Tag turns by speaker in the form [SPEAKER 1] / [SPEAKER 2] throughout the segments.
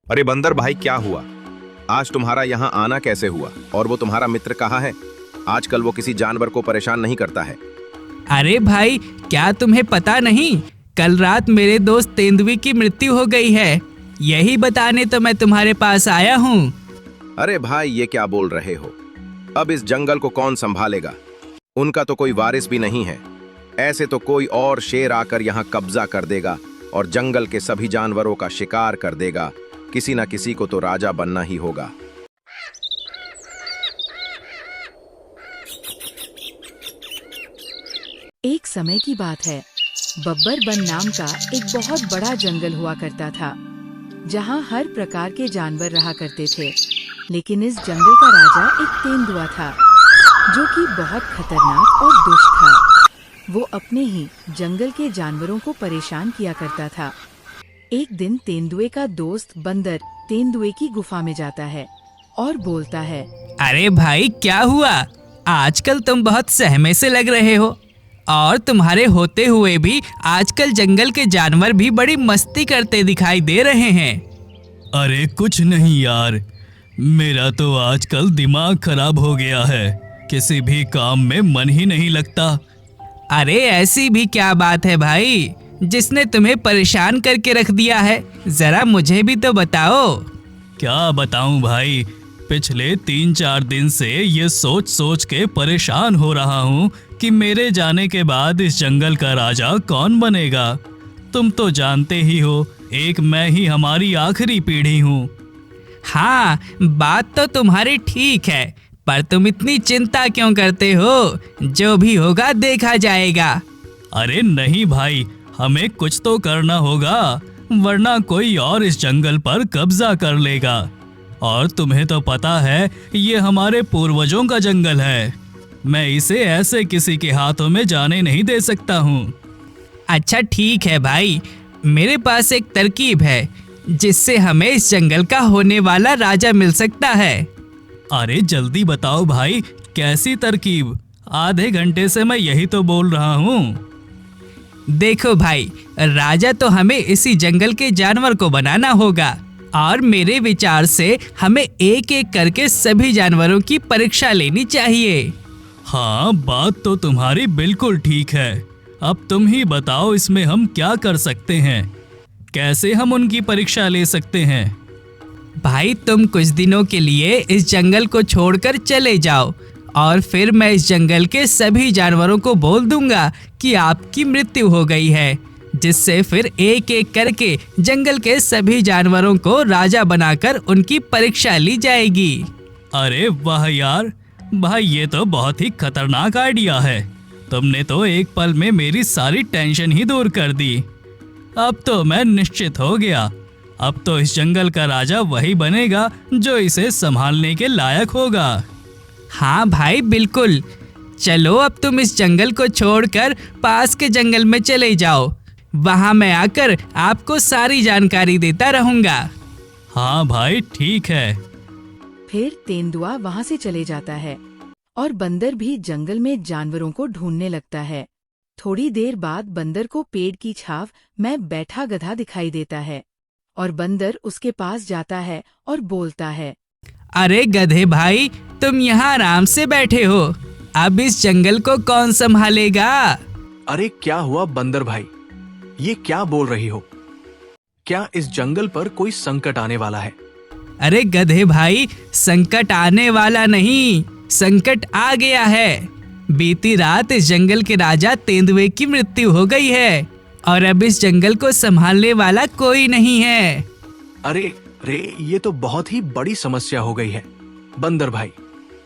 [SPEAKER 1] अरे बंदर भाई, क्या हुआ? आज तुम्हारा यहाँ आना कैसे हुआ? और वो तुम्हारा मित्र कहाँ है? आजकल वो किसी जानवर को परेशान नहीं करता है।
[SPEAKER 2] अरे भाई, क्या तुम्हें पता नहीं? कल रात मेरे दोस्त तेंदुए की मृत्यु हो गई है। यही बताने तो मैं तुम्हारे पास आया हूँ।
[SPEAKER 1] अरे भाई, ये क्या बोल रहे हो? अब इस जंगल को कौन संभालेगा? उनका तो कोई वारिस भी नहीं है। ऐसे तो कोई और शेर आकर यहाँ कब्जा कर देगा और जंगल के सभी जानवरों का शिकार कर देगा। किसी ना किसी को तो राजा बनना ही होगा।
[SPEAKER 3] एक समय की बात है। बब्बर वन नाम का एक बहुत बड़ा जंगल हुआ करता था, जहाँ हर प्रकार के जानवर रहा करते थे। लेकिन इस जंगल का राजा एक तेंदुआ था, जो कि बहुत खतरनाक और दुष्ट था। वो अपने ही जंगल के जानवरों को परेशान किया करता था। एक दिन तेंदुए का दोस्त बंदर तेंदुए की गुफा में जाता है और बोलता है,
[SPEAKER 2] अरे भाई, क्या हुआ? आजकल तुम बहुत सहमे से लग रहे हो, और तुम्हारे होते हुए भी आजकल जंगल के जानवर भी बड़ी मस्ती करते दिखाई दे रहे हैं।
[SPEAKER 4] अरे कुछ नहीं यार, मेरा तो आजकल दिमाग खराब हो गया है। किसी भी काम में मन ही नहीं लगता।
[SPEAKER 2] अरे ऐसी भी क्या बात है भाई, जिसने तुम्हें परेशान करके रख दिया है? जरा मुझे भी तो बताओ।
[SPEAKER 4] क्या बताऊं भाई, पिछले 3-4 दिन से ये सोच सोच के परेशान हो रहा हूँ कि मेरे जाने के बाद इस जंगल का राजा कौन बनेगा। तुम तो जानते ही हो, एक मैं ही हमारी आखिरी पीढ़ी हूँ।
[SPEAKER 2] हाँ, बात तो तुम्हारी ठीक है, पर तुम इतनी चिंता क्यों करते हो? जो भी होगा देखा जाएगा।
[SPEAKER 4] अरे नहीं भाई, हमें कुछ तो करना होगा, वरना कोई और इस जंगल पर कब्जा कर लेगा। और तुम्हें तो पता है, ये हमारे पूर्वजों का जंगल है। मैं इसे ऐसे किसी के हाथों में जाने नहीं दे सकता हूँ।
[SPEAKER 2] अच्छा ठीक है भाई, मेरे पास एक तरकीब है जिससे हमें इस जंगल का होने वाला राजा मिल सकता है।
[SPEAKER 4] अरे जल्दी बताओ भाई, कैसी तरकीब? आधे घंटे से मैं यही तो बोल रहा हूँ।
[SPEAKER 2] देखो भाई, राजा तो हमें इसी जंगल के जानवर को बनाना होगा, और मेरे विचार से हमें एक एक करके सभी जानवरों की परीक्षा लेनी चाहिए।
[SPEAKER 4] हाँ, बात तो तुम्हारी बिल्कुल ठीक है। अब तुम ही बताओ, इसमें हम क्या कर सकते हैं? कैसे हम उनकी परीक्षा ले सकते हैं?
[SPEAKER 2] भाई, तुम कुछ दिनों के लिए इस जंगल को छोड़कर चले जाओ, और फिर मैं इस जंगल के सभी जानवरों को बोल दूंगा कि आपकी मृत्यु हो गई है, जिससे फिर एक एक करके जंगल के सभी जानवरों को राजा बनाकर उनकी परीक्षा ली जाएगी।
[SPEAKER 4] अरे वाह यार भाई, ये तो बहुत ही खतरनाक आइडिया है। तुमने तो एक पल में मेरी सारी टेंशन ही दूर कर दी। अब तो मैं निश्चित हो गया। अब तो इस जंगल का राजा वही बनेगा जो इसे संभालने के लायक होगा।
[SPEAKER 2] हाँ भाई, बिल्कुल। चलो, अब तुम इस जंगल को छोड़कर पास के जंगल में चले जाओ। वहाँ मैं आकर आपको सारी जानकारी देता रहूँगा।
[SPEAKER 4] हाँ भाई, ठीक है।
[SPEAKER 3] फिर तेंदुआ वहाँ से चले जाता है और बंदर भी जंगल में जानवरों को ढूंढने लगता है। थोड़ी देर बाद बंदर को पेड़ की छाव में बैठा गधा दिखाई देता है, और बंदर उसके पास जाता है और बोलता है,
[SPEAKER 2] अरे गधे भाई, तुम यहाँ आराम से बैठे हो। अब इस जंगल को कौन संभालेगा?
[SPEAKER 5] अरे क्या हुआ बंदर भाई, ये क्या बोल रही हो? क्या इस जंगल पर कोई संकट आने वाला है?
[SPEAKER 2] अरे गधे भाई, संकट आने वाला नहीं, संकट आ गया है। बीती रात इस जंगल के राजा तेंदुए की मृत्यु हो गई है, और अब इस जंगल को संभालने वाला कोई नहीं है।
[SPEAKER 5] अरे रे, ये तो बहुत ही बड़ी समस्या हो गई है। बंदर भाई,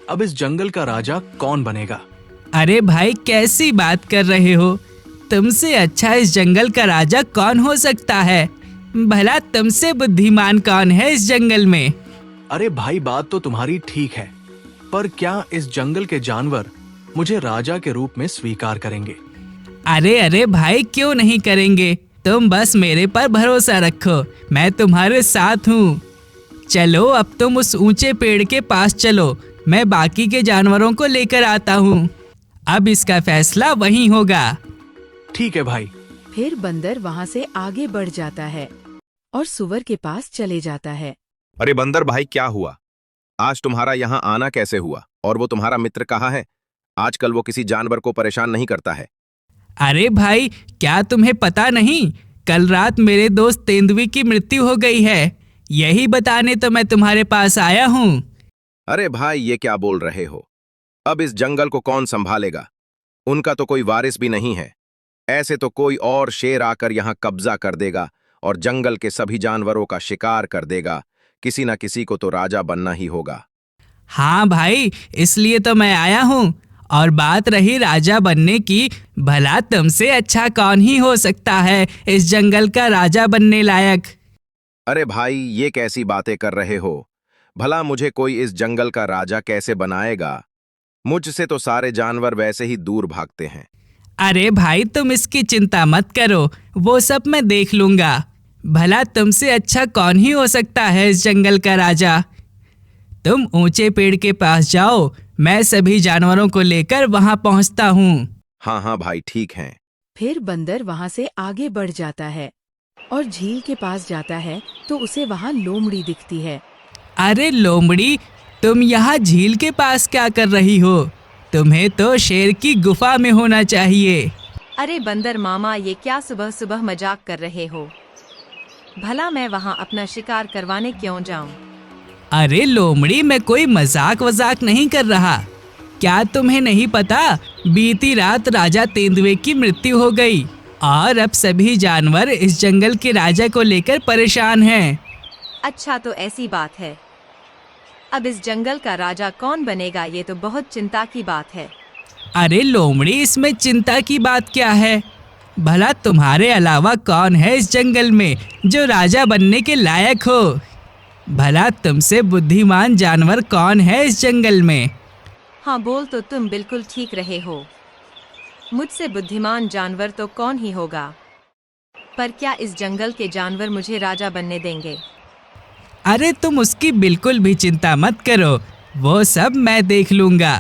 [SPEAKER 5] अब इस जंगल का राजा कौन बनेगा?
[SPEAKER 2] अरे भाई, कैसी बात कर रहे हो? तुमसे अच्छा इस जंगल का राजा कौन हो सकता है? भला तुमसे बुद्धिमान कौन है इस जंगल में?
[SPEAKER 5] अरे भाई, बात तो तुम्हारी ठीक है, पर क्या इस जंगल के जानवर मुझे राजा के रूप में स्वीकार करेंगे?
[SPEAKER 2] अरे भाई, क्यों नहीं करेंगे? तुम बस मेरे पर भरोसा रखो, मैं तुम्हारे साथ हूँ। चलो, अब तुम उस ऊंचे पेड़ के पास चलो, मैं बाकी के जानवरों को लेकर आता हूँ। अब इसका फैसला वहीं होगा।
[SPEAKER 5] ठीक है भाई।
[SPEAKER 3] फिर बंदर वहाँ से आगे बढ़ जाता है और सुअर के पास चले जाता है।
[SPEAKER 1] अरे बंदर भाई, क्या हुआ? आज तुम्हारा यहाँ आना कैसे हुआ? और वो तुम्हारा मित्र कहाँ है? आजकल वो किसी जानवर को परेशान नहीं करता है।
[SPEAKER 2] अरे भाई, क्या तुम्हें पता नहीं? कल रात मेरे दोस्त तेंदुए की मृत्यु हो गई है। यही बताने तो मैं तुम्हारे पास आया हूँ।
[SPEAKER 1] अरे भाई, ये क्या बोल रहे हो? अब इस जंगल को कौन संभालेगा? उनका तो कोई वारिस भी नहीं है। ऐसे तो कोई और शेर आकर यहाँ कब्जा कर देगा और जंगल के सभी जानवरों का शिकार कर देगा। किसी न किसी को तो राजा बनना ही होगा।
[SPEAKER 2] हाँ भाई, इसलिए तो मैं आया हूँ। और बात रही राजा बनने की, भला तुमसे अच्छा कौन ही हो सकता है इस जंगल का राजा बनने लायक?
[SPEAKER 1] अरे भाई, ये कैसी बातें कर रहे हो? भला मुझे कोई इस जंगल का राजा कैसे बनाएगा? मुझसे तो सारे जानवर वैसे ही दूर भागते हैं।
[SPEAKER 2] अरे भाई, तुम इसकी चिंता मत करो, वो सब मैं देख लूंगा। भला तुमसे अच्छा कौन ही हो सकता है इस जंगल का राजा? तुम ऊंचे पेड़ के पास जाओ, मैं सभी जानवरों को लेकर वहां पहुंचता हूँ।
[SPEAKER 1] हाँ हाँ भाई, ठीक है।
[SPEAKER 3] फिर बंदर वहां से आगे बढ़ जाता है और झील के पास जाता है तो उसे वहां लोमड़ी दिखती है।
[SPEAKER 2] अरे लोमड़ी, तुम यहाँ झील के पास क्या कर रही हो? तुम्हें तो शेर की गुफा में होना चाहिए।
[SPEAKER 6] अरे बंदर मामा, ये क्या सुबह सुबह मजाक कर रहे हो? भला मैं वहाँ अपना शिकार करवाने क्यों जाऊँ?
[SPEAKER 2] अरे लोमड़ी, मैं कोई मजाक वजाक नहीं कर रहा। क्या तुम्हें नहीं पता, बीती रात राजा तेंदुए की मृत्यु हो गई और अब सभी जानवर इस जंगल के राजा को लेकर परेशान हैं।
[SPEAKER 6] अच्छा, तो ऐसी बात है। अब इस जंगल का राजा कौन बनेगा? ये तो बहुत चिंता की बात है।
[SPEAKER 2] अरे लोमड़ी, इसमें चिंता की बात क्या है? भला तुम्हारे अलावा कौन है इस जंगल में जो राजा बनने के लायक हो? भला तुमसे बुद्धिमान जानवर कौन है इस जंगल में?
[SPEAKER 6] हाँ, बोल तो तुम बिल्कुल ठीक रहे हो। मुझसे बुद्धिमान जानवर तो कौन ही होगा? पर क्या इस जंगल के जानवर मुझे राजा बनने देंगे?
[SPEAKER 2] अरे तुम उसकी बिल्कुल भी चिंता मत करो, वो सब मैं देख लूंगा।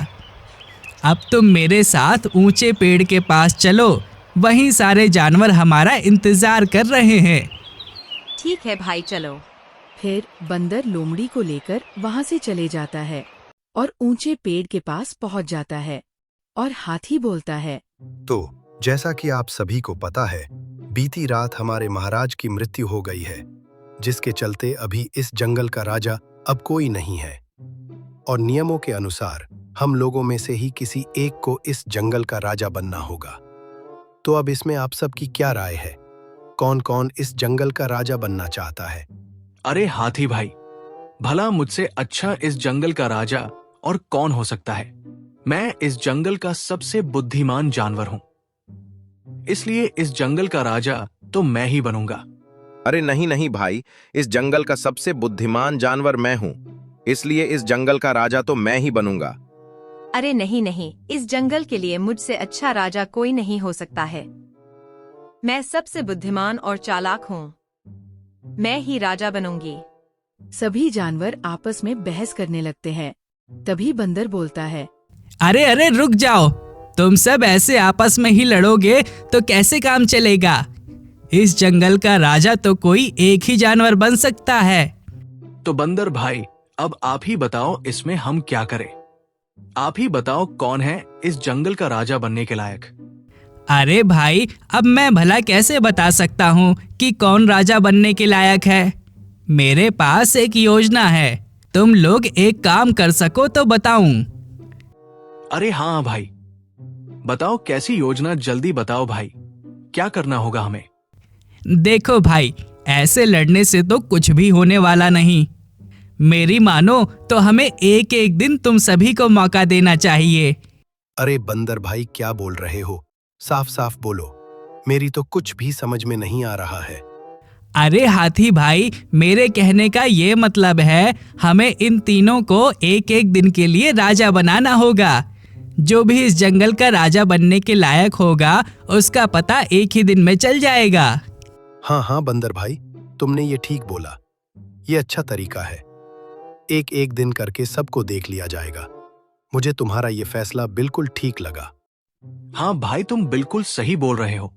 [SPEAKER 2] अब तुम मेरे साथ ऊंचे पेड़ के पास चलो, वहीं सारे जानवर हमारा इंतजार कर रहे हैं।
[SPEAKER 6] ठीक है भाई, चलो।
[SPEAKER 3] फिर बंदर लोमड़ी को लेकर वहां से चले जाता है और ऊंचे पेड़ के पास पहुंच जाता है और हाथी बोलता है।
[SPEAKER 7] तो जैसा कि आप सभी को पता है, बीती रात हमारे महाराज की मृत्यु हो गई है, जिसके चलते अभी इस जंगल का राजा अब कोई नहीं है और नियमों के अनुसार हम लोगों में से ही किसी एक को इस जंगल का राजा बनना होगा। तो अब इसमें आप सबकी क्या राय है? कौन कौन इस जंगल का राजा बनना चाहता है?
[SPEAKER 5] अरे हाथी भाई, भला मुझसे अच्छा इस जंगल का राजा और कौन हो सकता है? मैं इस जंगल का सबसे बुद्धिमान जानवर हूं, इसलिए इस जंगल का राजा तो मैं ही बनूंगा।
[SPEAKER 1] अरे नहीं नहीं भाई, इस जंगल का सबसे बुद्धिमान जानवर मैं हूँ, इसलिए इस जंगल का राजा तो मैं ही बनूंगा।
[SPEAKER 6] अरे नहीं नहीं, इस जंगल के लिए मुझसे अच्छा राजा कोई नहीं हो सकता है। मैं सबसे बुद्धिमान और चालाक हूँ, मैं ही राजा बनूंगी।
[SPEAKER 3] सभी जानवर आपस में बहस करने लगते हैं। तभी बंदर बोलता है।
[SPEAKER 2] अरे अरे रुक जाओ, तुम सब ऐसे आपस में ही लड़ोगे तो कैसे काम चलेगा? इस जंगल का राजा तो कोई एक ही जानवर बन सकता है।
[SPEAKER 5] तो बंदर भाई, अब आप ही बताओ इसमें हम क्या करें? आप ही बताओ कौन है इस जंगल का राजा बनने के लायक?
[SPEAKER 2] अरे भाई, अब मैं भला कैसे बता सकता हूँ कि कौन राजा बनने के लायक है? मेरे पास एक योजना है, तुम लोग एक काम कर सको तो बताऊं।
[SPEAKER 5] अरे हाँ भाई, बताओ कैसी योजना, जल्दी बताओ भाई, क्या करना होगा हमें?
[SPEAKER 2] देखो भाई, ऐसे लड़ने से तो कुछ भी होने वाला नहीं। मेरी मानो तो हमें एक एक दिन तुम सभी को मौका देना चाहिए।
[SPEAKER 7] अरे बंदर भाई, क्या बोल रहे हो? साफ साफ बोलो, मेरी तो कुछ भी समझ में नहीं आ रहा है।
[SPEAKER 2] अरे हाथी भाई, मेरे कहने का ये मतलब है, हमें इन तीनों को एक एक दिन के लिए राजा बनाना होगा। जो भी इस जंगल का राजा बनने के लायक होगा, उसका पता एक ही दिन में चल जाएगा।
[SPEAKER 7] हाँ हाँ बंदर भाई, तुमने ये ठीक बोला, ये अच्छा तरीका है। एक एक दिन करके सबको देख लिया जाएगा। मुझे तुम्हारा ये फैसला बिल्कुल ठीक लगा।
[SPEAKER 5] हाँ भाई, तुम बिल्कुल सही बोल रहे हो।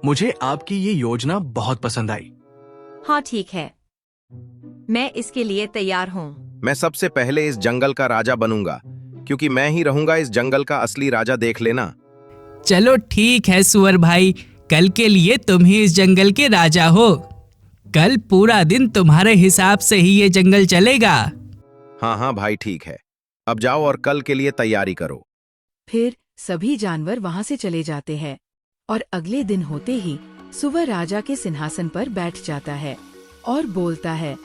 [SPEAKER 5] मुझे आपकी ये योजना बहुत पसंद आई।
[SPEAKER 6] हाँ ठीक है, मैं इसके लिए तैयार हूँ।
[SPEAKER 1] मैं सबसे पहले इस जंगल का राजा बनूंगा, क्योंकि मैं ही रहूंगा इस जंगल का असली राजा, देख लेना।
[SPEAKER 2] चलो ठीक है सुअर भाई, कल के लिए तुम ही इस जंगल के राजा हो। कल पूरा दिन तुम्हारे हिसाब से ही ये जंगल चलेगा।
[SPEAKER 1] हाँ हाँ भाई ठीक है, अब जाओ और कल के लिए तैयारी करो।
[SPEAKER 3] फिर सभी जानवर वहां से चले जाते हैं और अगले दिन होते ही सुअर राजा के सिंहासन पर बैठ जाता है और बोलता है,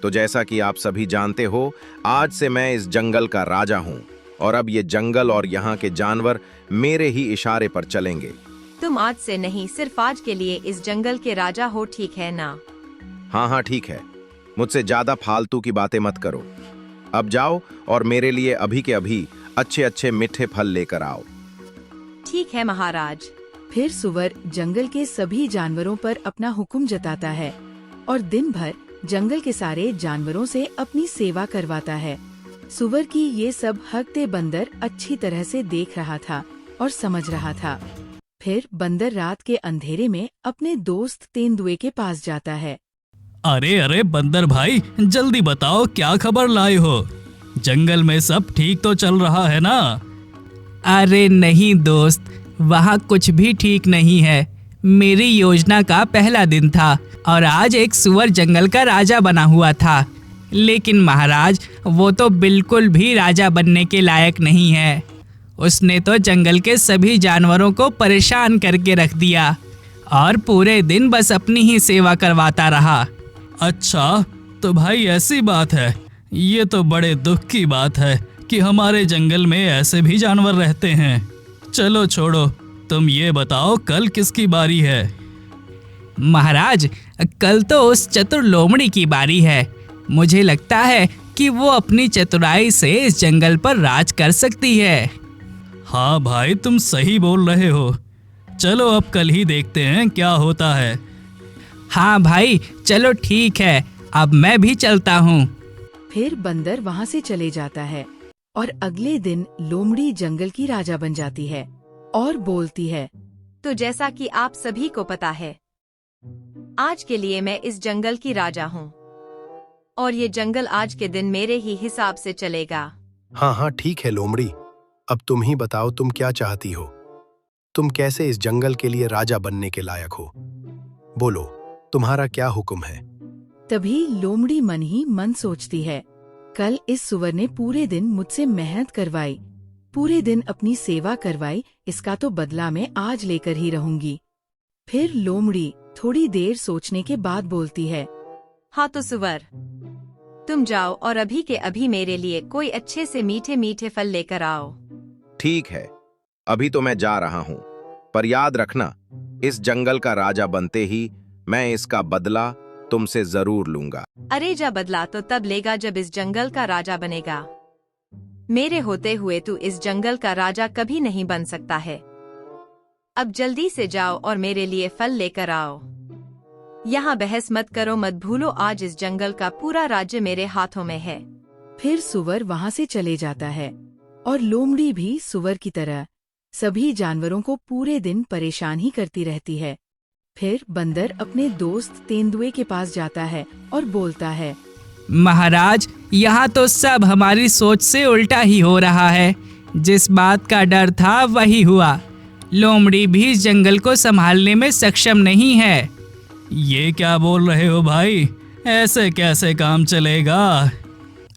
[SPEAKER 1] तो जैसा कि आप सभी जानते हो, आज से मैं इस जंगल का राजा हूँ और अब ये जंगल और यहाँ के जानवर मेरे ही इशारे पर चलेंगे।
[SPEAKER 6] तुम आज से नहीं, सिर्फ आज के लिए इस जंगल के राजा हो, ठीक है ना?
[SPEAKER 1] हाँ हाँ ठीक है, मुझसे ज्यादा फालतू की बातें मत करो। अब जाओ और मेरे लिए अभी के अभी अच्छे अच्छे मीठे फल लेकर आओ।
[SPEAKER 6] ठीक है महाराज।
[SPEAKER 3] फिर सुअर जंगल के सभी जानवरों पर अपना हुक्म जताता है और दिन भर जंगल के सारे जानवरों से अपनी सेवा करवाता है। सुअर की ये सब हकते बंदर अच्छी तरह से देख रहा था और समझ रहा था। फिर बंदर रात के अंधेरे में अपने दोस्त तेंदुए के पास जाता है।
[SPEAKER 4] अरे अरे बंदर भाई, जल्दी बताओ क्या खबर लाए हो? जंगल में सब ठीक तो चल रहा है ना?
[SPEAKER 2] अरे नहीं दोस्त, वहाँ कुछ भी ठीक नहीं है। मेरी योजना का पहला दिन था और आज एक सुअर जंगल का राजा बना हुआ था, लेकिन महाराज वो तो बिल्कुल भी राजा बनने के लायक नहीं है। उसने तो जंगल के सभी जानवरों को परेशान करके रख दिया और पूरे दिन बस अपनी ही सेवा करवाता रहा।
[SPEAKER 4] अच्छा, तो भाई ऐसी बात है। ये तो बड़े दुख की बात है कि हमारे जंगल में ऐसे भी जानवर रहते हैं। चलो छोड़ो, तुम ये बताओ कल किसकी बारी है?
[SPEAKER 2] महाराज, कल तो उस चतुर लोमड़ी की बारी है। मुझे लगता है कि वो अपनी चतुराई से इस जंगल पर राज कर सकती है।
[SPEAKER 4] हाँ भाई, तुम सही बोल रहे हो। चलो अब कल ही देखते हैं क्या होता है।
[SPEAKER 2] हाँ भाई चलो ठीक है, अब मैं भी चलता हूँ।
[SPEAKER 3] फिर बंदर वहाँ से चले जाता है और अगले दिन लोमड़ी जंगल की राजा बन जाती है और बोलती है,
[SPEAKER 6] तो जैसा कि आप सभी को पता है, आज के लिए मैं इस जंगल की राजा हूँ और ये जंगल आज के दिन मेरे ही हिसाब से चलेगा।
[SPEAKER 7] हाँ हाँ ठीक है लोमड़ी, अब तुम ही बताओ तुम क्या चाहती हो? तुम कैसे इस जंगल के लिए राजा बनने के लायक हो? बोलो, तुम्हारा क्या हुक्म है?
[SPEAKER 3] तभी लोमड़ी मन ही मन सोचती है, कल इस सुअर ने पूरे दिन मुझसे मेहनत करवाई, पूरे दिन अपनी सेवा करवाई, इसका तो बदला मैं आज लेकर ही रहूंगी। फिर लोमड़ी थोड़ी देर सोचने के बाद बोलती है,
[SPEAKER 6] हाँ तो सुअर, तुम जाओ और अभी के अभी मेरे लिए कोई अच्छे से मीठे मीठे फल लेकर आओ।
[SPEAKER 1] ठीक है, अभी तो मैं जा रहा हूँ, पर याद रखना, इस जंगल का राजा बनते ही मैं इसका बदला तुमसे जरूर लूंगा।
[SPEAKER 6] अरे जा, बदला तो तब लेगा जब इस जंगल का राजा बनेगा। मेरे होते हुए तू इस जंगल का राजा कभी नहीं बन सकता है। अब जल्दी से जाओ और मेरे लिए फल लेकर आओ। यहाँ बहस मत करो, मत भूलो, आज इस जंगल का पूरा राज्य मेरे हाथों में है।
[SPEAKER 3] फिर सुअर वहाँ से चले जाता है और लोमड़ी भी सुअर की तरह सभी जानवरों को पूरे दिन परेशान ही करती रहती है। फिर बंदर अपने दोस्त तेंदुए के पास जाता है और बोलता है,
[SPEAKER 2] महाराज, यहाँ तो सब हमारी सोच से उल्टा ही हो रहा है। जिस बात का डर था वही हुआ। लोमड़ी भी इस जंगल को संभालने में सक्षम नहीं है।
[SPEAKER 4] ये क्या बोल रहे हो भाई? ऐसे कैसे काम चलेगा?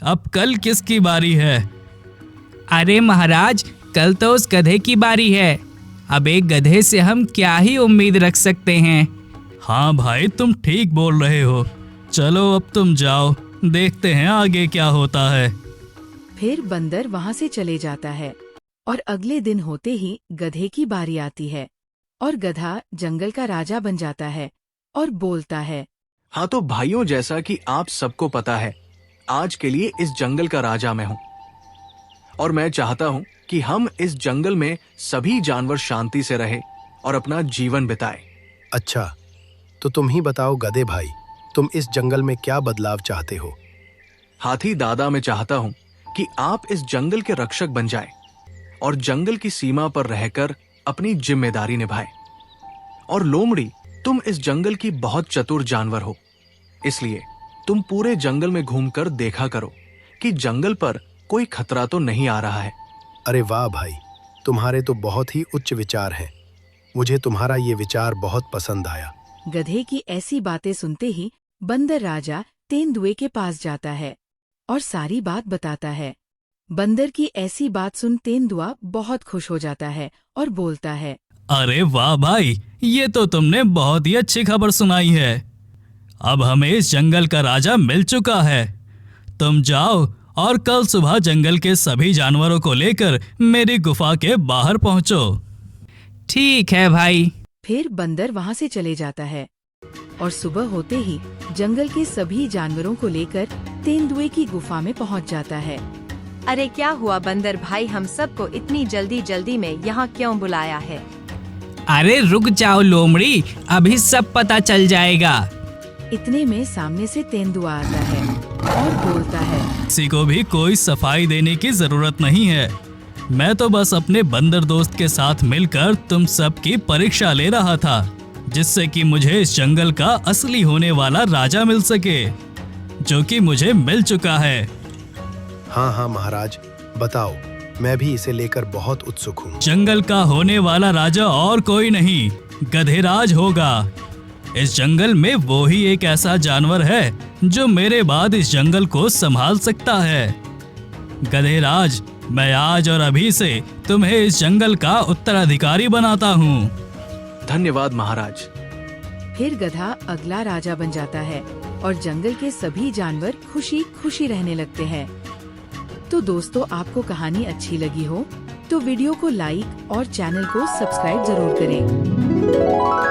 [SPEAKER 4] अब कल किसकी बारी है?
[SPEAKER 2] अरे महाराज, कल तो उस गधे की बारी है। अब एक गधे से हम क्या ही उम्मीद रख सकते हैं।
[SPEAKER 4] हाँ भाई, तुम ठीक बोल रहे हो। चलो अब तुम जाओ, देखते हैं आगे क्या होता है।
[SPEAKER 3] फिर बंदर वहाँ से चले जाता है और अगले दिन होते ही गधे की बारी आती है और गधा जंगल का राजा बन जाता है और बोलता है,
[SPEAKER 5] हाँ तो भाइयों, जैसा कि आप सबको पता है, आज के लिए इस जंगल का राजा मैं हूँ और मैं चाहता हूँ कि हम इस जंगल में सभी जानवर शांति से रहे और अपना जीवन बिताए।
[SPEAKER 7] अच्छा, तो तुम ही बताओ गधे भाई, तुम इस जंगल में क्या बदलाव चाहते हो?
[SPEAKER 5] हाथी दादा, मैं चाहता हूँ कि आप इस जंगल के रक्षक बन जाएं और जंगल की सीमा पर रहकर अपनी जिम्मेदारी निभाएं। और लोमड़ी, तुम इस जंगल की बहुत चतुर जानवर हो इसलिए तुम पूरे जंगल में घूमकर देखा करो कि जंगल पर कोई खतरा तो नहीं आ रहा है।
[SPEAKER 7] अरे वाह भाई, तुम्हारे तो बहुत ही उच्च विचार हैं। मुझे तुम्हारा ये विचार बहुत पसंद आया।
[SPEAKER 3] गधे की ऐसी बातें सुनते ही बंदर राजा तेंदुए के पास जाता है और सारी बात बताता है। बंदर की ऐसी बात सुन तेंदुआ बहुत खुश हो जाता है और बोलता है,
[SPEAKER 4] अरे वाह भाई, ये तो तुमने बहुत ही अच्छी खबर सुनाई है। अब हमें इस जंगल का राजा मिल चुका है। तुम जाओ और कल सुबह जंगल के सभी जानवरों को लेकर मेरी गुफा के बाहर पहुंचो।
[SPEAKER 2] ठीक है भाई।
[SPEAKER 3] फिर बंदर वहाँ से चले जाता है और सुबह होते ही जंगल के सभी जानवरों को लेकर तेंदुए की गुफा में पहुँच जाता है।
[SPEAKER 6] अरे क्या हुआ बंदर भाई, हम सबको इतनी जल्दी जल्दी में यहाँ क्यों बुलाया है?
[SPEAKER 2] अरे रुक जाओ लोमड़ी, अभी सब पता चल जाएगा।
[SPEAKER 3] इतने में सामने से तेंदुआ आता है और बोलता है,
[SPEAKER 4] किसी को भी कोई सफाई देने की जरूरत नहीं है। मैं तो बस अपने बंदर दोस्त के साथ मिलकर तुम सब की परीक्षा ले रहा था, जिससे कि मुझे इस जंगल का असली होने वाला राजा मिल सके, जो कि मुझे मिल चुका है।
[SPEAKER 7] हाँ हाँ महाराज, बताओ, मैं भी इसे लेकर बहुत उत्सुक हूँ।
[SPEAKER 4] जंगल का होने वाला राजा और कोई नहीं, गधेराज होगा। इस जंगल में वो ही एक ऐसा जानवर है जो मेरे बाद इस जंगल को संभाल सकता है। गधेराज, मैं आज और अभी से तुम्हें इस जंगल का उत्तराधिकारी बनाता हूँ।
[SPEAKER 5] धन्यवाद महाराज।
[SPEAKER 3] फिर गधा अगला राजा बन जाता है और जंगल के सभी जानवर खुशी खुशी रहने लगते हैं। तो दोस्तों, आपको कहानी अच्छी लगी हो तो वीडियो को लाइक और चैनल को सब्सक्राइब जरूर करें।